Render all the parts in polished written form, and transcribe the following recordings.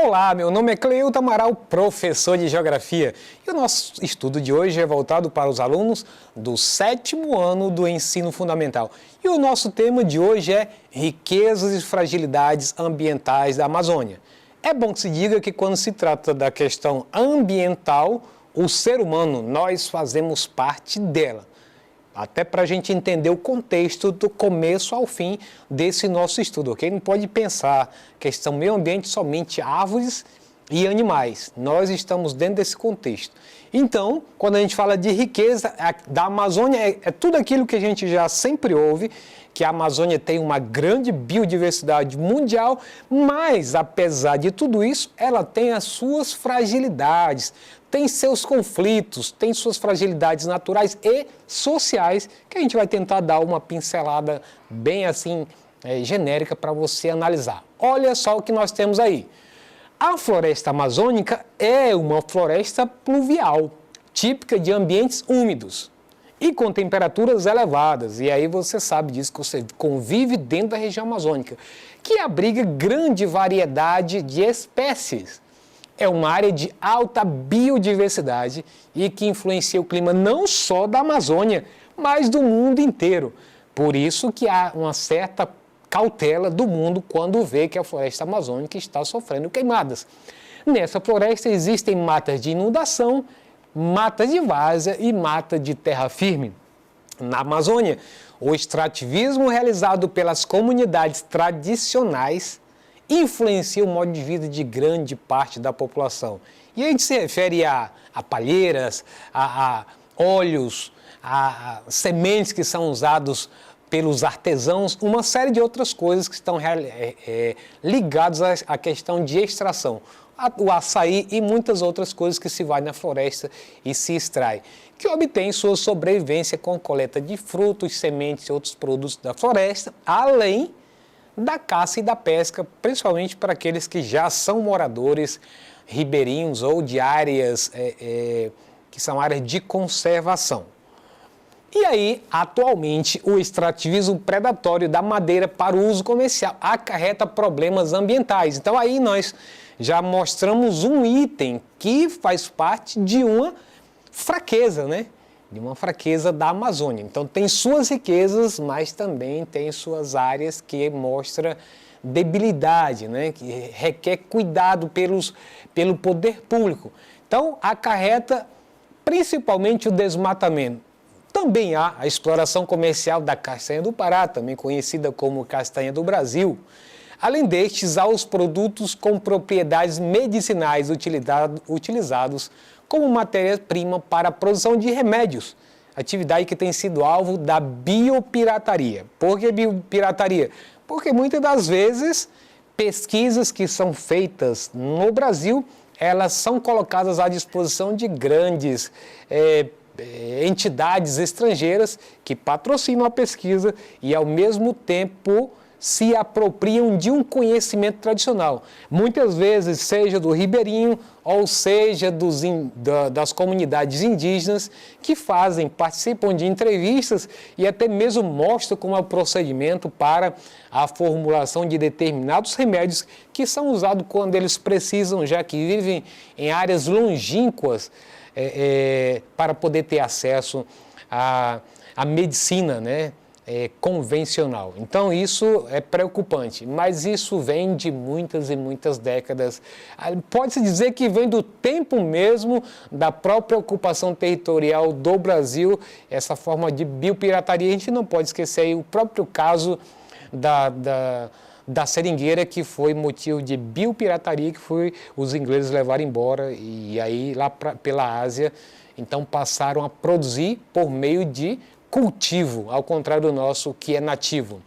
Olá, meu nome é Cleilton Amaral, professor de Geografia. E o nosso estudo de hoje é voltado para os alunos do 7º ano do ensino fundamental. E o nosso tema de hoje é riquezas e fragilidades ambientais da Amazônia. É bom que se diga que quando se trata da questão ambiental, o ser humano, nós fazemos parte dela. Até para a gente entender o contexto do começo ao fim desse nosso estudo, ok? Não pode pensar questão meio ambiente somente árvores e animais. Nós estamos dentro desse contexto. Então, quando a gente fala de riqueza da Amazônia, é tudo aquilo que a gente já sempre ouve, que a Amazônia tem uma grande biodiversidade mundial, mas, apesar de tudo isso, ela tem as suas fragilidades, tem seus conflitos, tem suas fragilidades naturais e sociais, que a gente vai tentar dar uma pincelada bem assim, genérica para você analisar. Olha só o que nós temos aí. A floresta amazônica é uma floresta pluvial, típica de ambientes úmidos e com temperaturas elevadas. E aí você sabe disso, que você convive dentro da região amazônica, que abriga grande variedade de espécies. É uma área de alta biodiversidade e que influencia o clima não só da Amazônia, mas do mundo inteiro. Por isso que há uma certa cautela do mundo quando vê que a floresta amazônica está sofrendo queimadas. Nessa floresta existem matas de inundação, matas de várzea e mata de terra firme. Na Amazônia, o extrativismo realizado pelas comunidades tradicionais influencia o modo de vida de grande parte da população. E a gente se refere a palheiras, a óleos, a sementes que são usados pelos artesãos, uma série de outras coisas que estão ligadas à questão de extração. O açaí e muitas outras coisas que se vai na floresta e se extrai, que obtém sua sobrevivência com a coleta de frutos, sementes e outros produtos da floresta, além da caça e da pesca, principalmente para aqueles que já são moradores ribeirinhos ou de áreas que são áreas de conservação. E aí, atualmente, o extrativismo predatório da madeira para o uso comercial acarreta problemas ambientais. Então aí nós já mostramos um item que faz parte de uma fraqueza, né? De uma fraqueza da Amazônia. Então tem suas riquezas, mas também tem suas áreas que mostram debilidade, né? Que requer cuidado pelo poder público. Então acarreta principalmente o desmatamento. Também há a exploração comercial da castanha do Pará, também conhecida como castanha do Brasil. Além destes, há os produtos com propriedades medicinais utilizados como matéria-prima para a produção de remédios, atividade que tem sido alvo da biopirataria. Por que biopirataria? Porque muitas das vezes pesquisas que são feitas no Brasil, elas são colocadas à disposição de grandes entidades estrangeiras que patrocinam a pesquisa e ao mesmo tempo se apropriam de um conhecimento tradicional. Muitas vezes, seja do ribeirinho ou seja das comunidades indígenas que participam de entrevistas e até mesmo mostram como é o procedimento para a formulação de determinados remédios que são usados quando eles precisam, já que vivem em áreas longínquas, para poder ter acesso à medicina, né? Convencional. Então isso é preocupante, mas isso vem de muitas e muitas décadas. Pode-se dizer que vem do tempo mesmo da própria ocupação territorial do Brasil, essa forma de biopirataria. A gente não pode esquecer aí o próprio caso da seringueira, que foi motivo de biopirataria, que foi os ingleses levaram embora e aí lá pela Ásia, então passaram a produzir por meio de cultivo, ao contrário do nosso, que é nativo.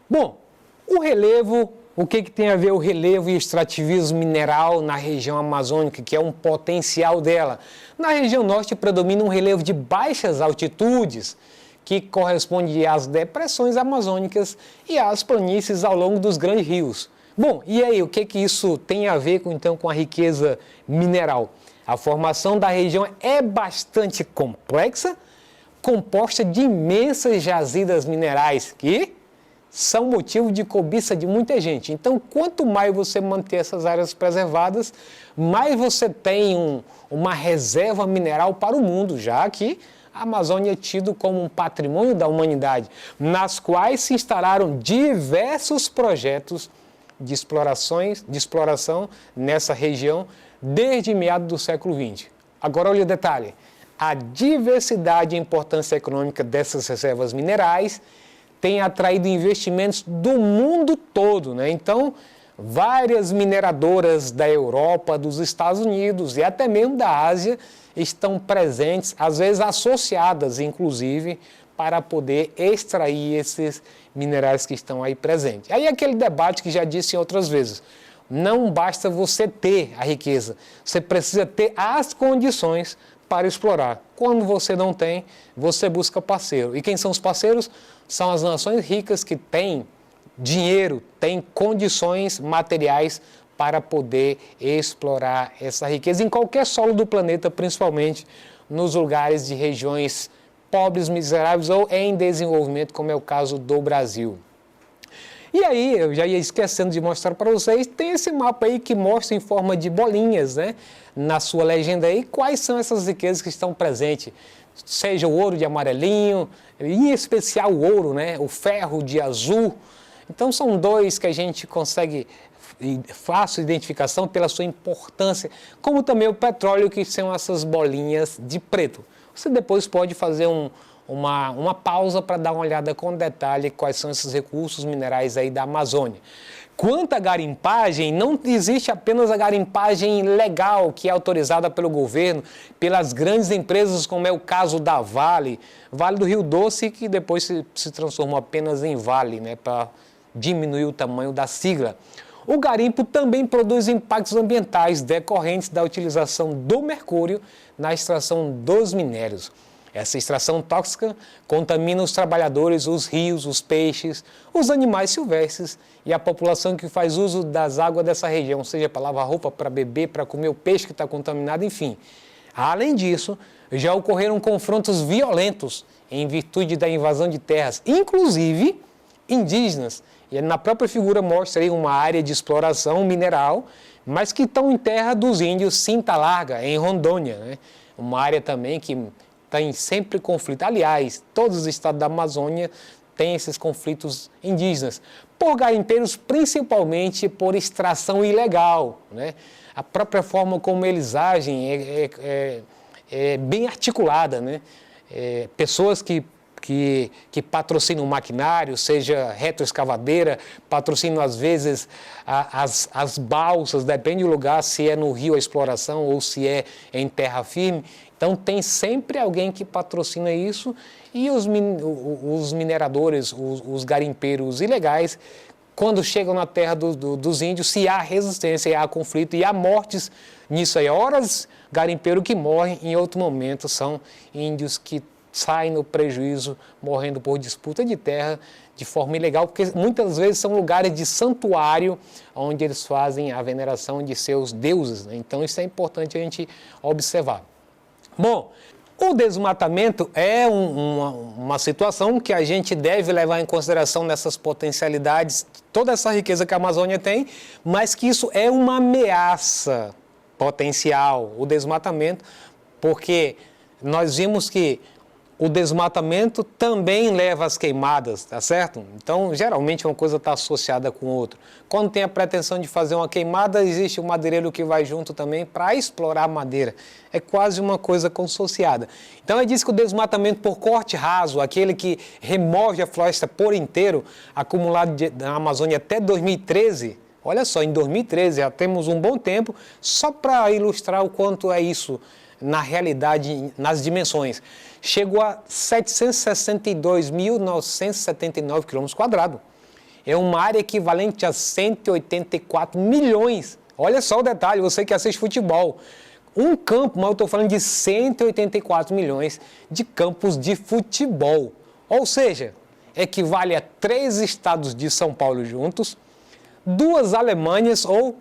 Bom, o relevo, o que tem a ver o relevo e o extrativismo mineral na região amazônica, que é um potencial dela? Na região norte predomina um relevo de baixas altitudes, que corresponde às depressões amazônicas e às planícies ao longo dos grandes rios. Bom, e aí, o que isso tem a ver então com a riqueza mineral? A formação da região é bastante complexa, composta de imensas jazidas minerais que são motivo de cobiça de muita gente. Então, quanto mais você manter essas áreas preservadas, mais você tem uma reserva mineral para o mundo, já que a Amazônia é tido como um patrimônio da humanidade, nas quais se instalaram diversos projetos de exploração nessa região desde meados do século XX. Agora, olha o detalhe. A diversidade e importância econômica dessas reservas minerais tem atraído investimentos do mundo todo, né? Então, várias mineradoras da Europa, dos Estados Unidos e até mesmo da Ásia estão presentes, às vezes associadas, inclusive, para poder extrair esses minerais que estão aí presentes. Aí aquele debate que já disse em outras vezes, não basta você ter a riqueza, você precisa ter as condições para explorar. Quando você não tem, você busca parceiro. E quem são os parceiros? São as nações ricas que têm dinheiro, têm condições materiais para poder explorar essa riqueza em qualquer solo do planeta, principalmente nos lugares de regiões pobres, miseráveis ou em desenvolvimento, como é o caso do Brasil. E aí, eu já ia esquecendo de mostrar para vocês, tem esse mapa aí que mostra em forma de bolinhas, né? Na sua legenda aí, quais são essas riquezas que estão presentes. Seja o ouro de amarelinho, em especial o ouro, né? O ferro de azul. Então são dois que a gente consegue fácil identificação pela sua importância, como também o petróleo, que são essas bolinhas de preto. Você depois pode fazer uma pausa para dar uma olhada com detalhe quais são esses recursos minerais aí da Amazônia. Quanto à garimpagem, não existe apenas a garimpagem legal, que é autorizada pelo governo, pelas grandes empresas, como é o caso da Vale do Rio Doce, que depois se transformou apenas em Vale, né, para diminuir o tamanho da sigla. O garimpo também produz impactos ambientais decorrentes da utilização do mercúrio na extração dos minérios. Essa extração tóxica contamina os trabalhadores, os rios, os peixes, os animais silvestres e a população que faz uso das águas dessa região, seja para lavar roupa, para beber, para comer o peixe que está contaminado, enfim. Além disso, já ocorreram confrontos violentos em virtude da invasão de terras, inclusive indígenas. E na própria figura mostra aí uma área de exploração mineral, mas que estão em terra dos índios Cinta Larga, em Rondônia, né? Uma área também que tem sempre conflito. Aliás, todos os estados da Amazônia têm esses conflitos indígenas, por garimpeiros, principalmente por extração ilegal, né? A própria forma como eles agem é bem articulada, né? Pessoas que patrocinam maquinário, seja retroescavadeira, patrocinam às vezes as balsas, depende do lugar, se é no rio a exploração ou se é em terra firme. Então tem sempre alguém que patrocina isso e os mineradores, os garimpeiros ilegais, quando chegam na terra dos índios, se há resistência, há conflito e há mortes nisso aí. Horas garimpeiro que morrem, em outro momento são índios que saem no prejuízo, morrendo por disputa de terra de forma ilegal, porque muitas vezes são lugares de santuário onde eles fazem a veneração de seus deuses, né? Então isso é importante a gente observar. Bom, o desmatamento é uma situação que a gente deve levar em consideração nessas potencialidades, toda essa riqueza que a Amazônia tem, mas que isso é uma ameaça potencial, o desmatamento, porque nós vimos que o desmatamento também leva às queimadas, tá certo? Então, geralmente uma coisa está associada com outra. Quando tem a pretensão de fazer uma queimada, existe o madeireiro que vai junto também para explorar a madeira. É quase uma coisa consociada. Então, é disso que o desmatamento por corte raso, aquele que remove a floresta por inteiro, acumulado na Amazônia até 2013, olha só, em 2013 já temos um bom tempo, só para ilustrar o quanto é isso na realidade, nas dimensões. Chegou a 762.979 km². É uma área equivalente a 184 milhões. Olha só o detalhe, você que assiste futebol. Um campo, mas eu estou falando de 184 milhões de campos de futebol. Ou seja, equivale a 3 estados de São Paulo juntos, 2 Alemanhas ou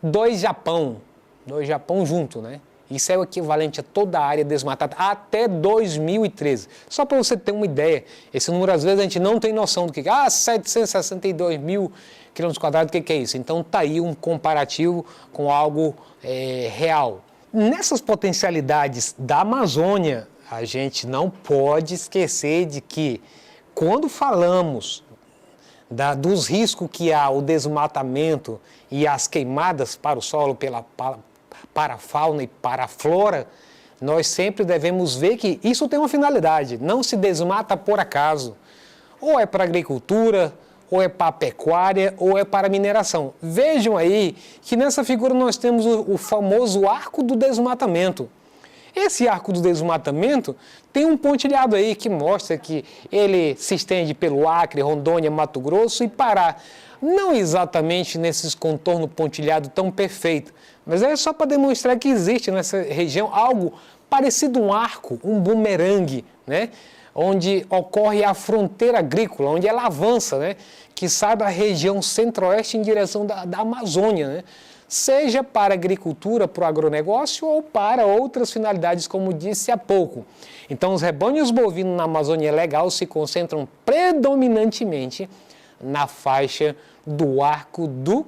2 Japão. 2 Japão junto, né? Isso é o equivalente a toda a área desmatada até 2013. Só para você ter uma ideia, esse número às vezes a gente não tem noção do que é. 762 mil quilômetros quadrados, o que é isso? Então está aí um comparativo com algo real. Nessas potencialidades da Amazônia, a gente não pode esquecer de que quando falamos dos riscos que há o desmatamento e as queimadas para o solo, para a fauna e para a flora, nós sempre devemos ver que isso tem uma finalidade, não se desmata por acaso. Ou é para a agricultura, ou é para a pecuária, ou é para a mineração. Vejam aí que nessa figura nós temos o famoso arco do desmatamento. Esse arco do desmatamento tem um pontilhado aí que mostra que ele se estende pelo Acre, Rondônia, Mato Grosso e Pará. Não exatamente nesses contornos pontilhados tão perfeitos, mas é só para demonstrar que existe nessa região algo parecido a um arco, um bumerangue, né? Onde ocorre a fronteira agrícola, onde ela avança, né? Que sai da região centro-oeste em direção da Amazônia, né? Seja para a agricultura, para o agronegócio ou para outras finalidades, como disse há pouco. Então, os rebanhos bovinos na Amazônia Legal se concentram predominantemente na faixa do arco do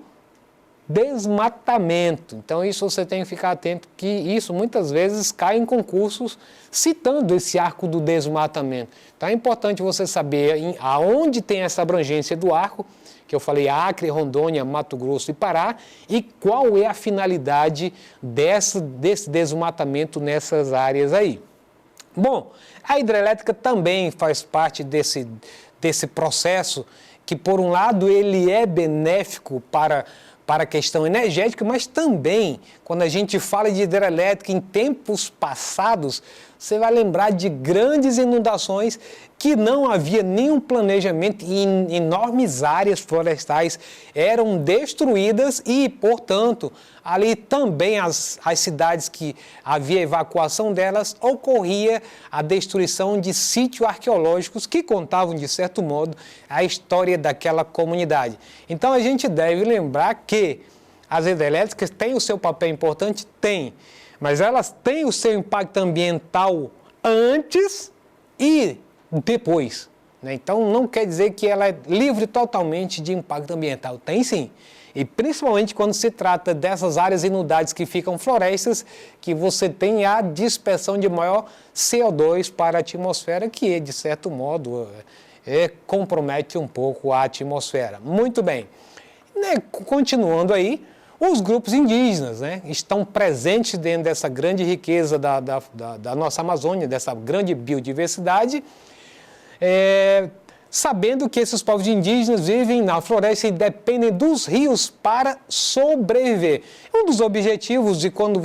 desmatamento. Então, isso você tem que ficar atento, que isso muitas vezes cai em concursos citando esse arco do desmatamento. Então, é importante você saber aonde tem essa abrangência do arco, que eu falei Acre, Rondônia, Mato Grosso e Pará, e qual é a finalidade desse desmatamento nessas áreas aí. Bom, a hidrelétrica também faz parte desse processo, que por um lado ele é benéfico para a questão energética, mas também, quando a gente fala de hidrelétrica em tempos passados, você vai lembrar de grandes inundações que não havia nenhum planejamento e enormes áreas florestais eram destruídas e, portanto, ali também as cidades que havia evacuação delas, ocorria a destruição de sítios arqueológicos que contavam, de certo modo, a história daquela comunidade. Então, a gente deve lembrar que as hidrelétricas têm o seu papel importante? Tem, mas elas têm o seu impacto ambiental antes e depois, né? Então, não quer dizer que ela é livre totalmente de impacto ambiental. Tem sim. E principalmente quando se trata dessas áreas inundadas que ficam florestas, que você tem a dispersão de maior CO2 para a atmosfera, que, de certo modo, compromete um pouco a atmosfera. Muito bem. Né? Continuando aí, os grupos indígenas, né, estão presentes dentro dessa grande riqueza da nossa Amazônia, dessa grande biodiversidade, sabendo que esses povos indígenas vivem na floresta e dependem dos rios para sobreviver. Um dos objetivos de quando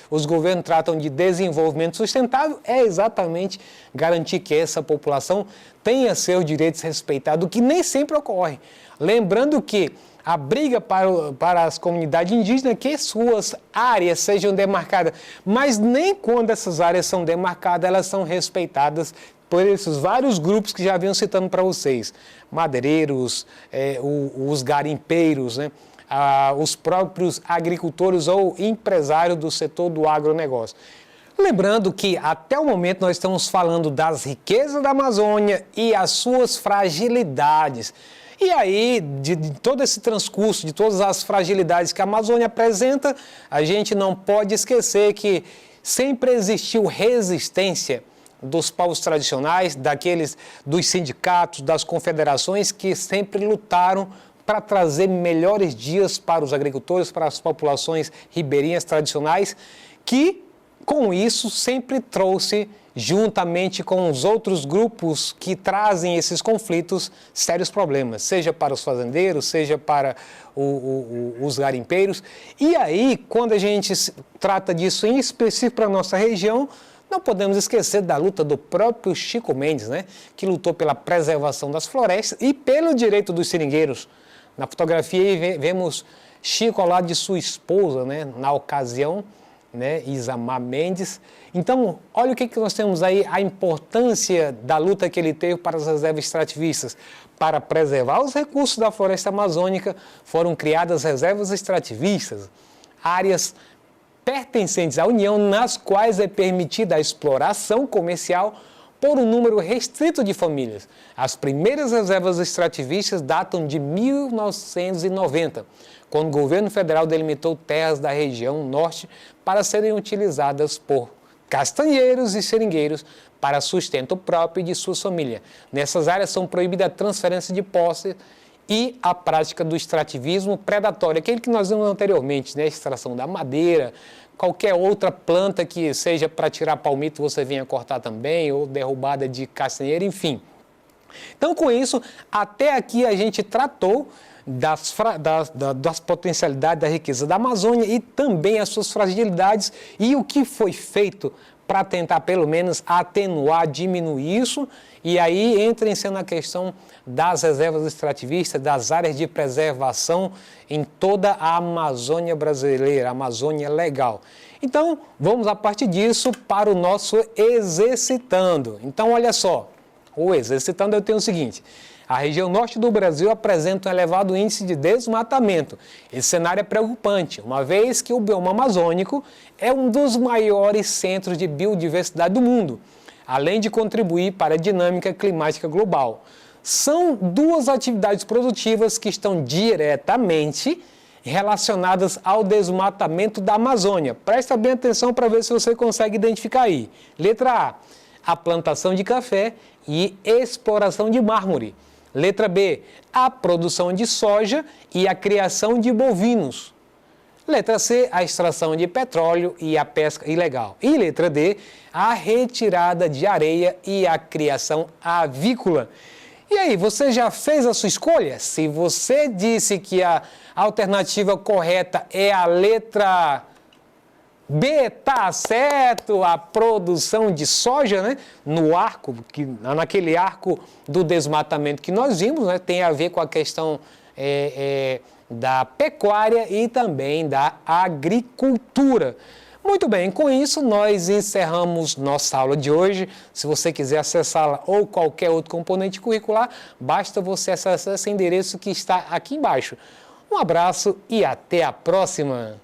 os governos tratam de desenvolvimento sustentável é exatamente garantir que essa população tenha seus direitos respeitados, o que nem sempre ocorre. Lembrando que a briga para as comunidades indígenas é que suas áreas sejam demarcadas, mas nem quando essas áreas são demarcadas, elas são respeitadas por esses vários grupos que já vinham citando para vocês, madeireiros, os garimpeiros, né? Os próprios agricultores ou empresários do setor do agronegócio. Lembrando que até o momento nós estamos falando das riquezas da Amazônia e as suas fragilidades. E aí, de todo esse transcurso, de todas as fragilidades que a Amazônia apresenta, a gente não pode esquecer que sempre existiu resistência dos povos tradicionais, dos sindicatos, das confederações que sempre lutaram para trazer melhores dias para os agricultores, para as populações ribeirinhas tradicionais, que com isso sempre trouxe, juntamente com os outros grupos que trazem esses conflitos, sérios problemas, seja para os fazendeiros, seja para os garimpeiros. E aí, quando a gente trata disso em específico para a nossa região, não podemos esquecer da luta do próprio Chico Mendes, né, que lutou pela preservação das florestas e pelo direito dos seringueiros. Na fotografia aí vemos Chico ao lado de sua esposa, né, na ocasião, né, Isamar Mendes. Então, olha o que nós temos aí, a importância da luta que ele teve para as reservas extrativistas. Para preservar os recursos da floresta amazônica, foram criadas reservas extrativistas, áreas pertencentes à União, nas quais é permitida a exploração comercial por um número restrito de famílias. As primeiras reservas extrativistas datam de 1990, quando o governo federal delimitou terras da região norte para serem utilizadas por castanheiros e seringueiros para sustento próprio e de suas famílias. Nessas áreas são proibidas a transferência de posse e a prática do extrativismo predatório, aquele que nós vimos anteriormente, né? Extração da madeira, qualquer outra planta que seja para tirar palmito você venha cortar também, ou derrubada de castanheira, enfim. Então, com isso, até aqui a gente tratou das potencialidades da riqueza da Amazônia e também as suas fragilidades e o que foi feito para tentar, pelo menos, atenuar, diminuir isso. E aí entra em cena a questão das reservas extrativistas, das áreas de preservação em toda a Amazônia brasileira, a Amazônia legal. Então, vamos a partir disso para o nosso exercitando. Então, olha só, o exercitando eu tenho o seguinte: a região norte do Brasil apresenta um elevado índice de desmatamento. Esse cenário é preocupante, uma vez que o bioma amazônico é um dos maiores centros de biodiversidade do mundo, além de contribuir para a dinâmica climática global. São duas atividades produtivas que estão diretamente relacionadas ao desmatamento da Amazônia. Presta bem atenção para ver se você consegue identificar aí. Letra A plantação de café e exploração de mármore. Letra B, a produção de soja e a criação de bovinos. Letra C, a extração de petróleo e a pesca ilegal. E letra D, a retirada de areia e a criação avícola. E aí, você já fez a sua escolha? Se você disse que a alternativa correta é a letra B, tá certo, a produção de soja, né? No arco, naquele arco do desmatamento que nós vimos, né? Tem a ver com a questão da pecuária e também da agricultura. Muito bem, com isso nós encerramos nossa aula de hoje. Se você quiser acessá-la ou qualquer outro componente curricular, basta você acessar esse endereço que está aqui embaixo. Um abraço e até a próxima!